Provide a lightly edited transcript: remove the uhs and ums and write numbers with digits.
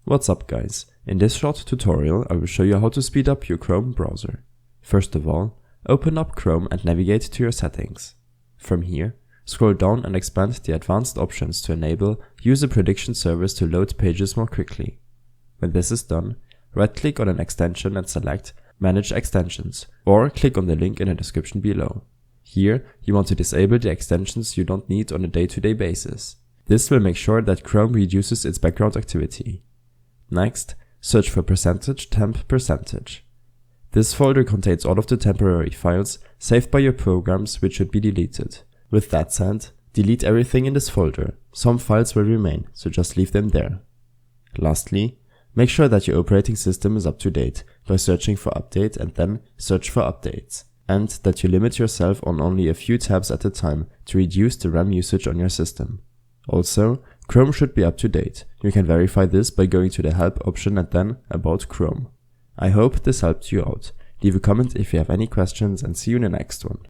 What's up guys, in this short tutorial I will show you how to speed up your Chrome browser. First of all, open up Chrome and navigate to your settings. From here, scroll down and expand the advanced options to enable User Prediction Service to load pages more quickly. When this is done, right-click on an extension and select Manage Extensions, or click on the link in the description below. Here, you want to disable the extensions you don't need on a day-to-day basis. This will make sure that Chrome reduces its background activity. Next, search for %temp%. This folder contains all of the temporary files saved by your programs which should be deleted. With that said, delete everything in this folder. Some files will remain, so just leave them there. Lastly, make sure that your operating system is up to date by searching for update and then search for updates, and that you limit yourself on only a few tabs at a time to reduce the RAM usage on your system. Also, Chrome should be up to date. You can verify this by going to the Help option and then About Chrome. I hope this helped you out. Leave a comment if you have any questions and see you in the next one.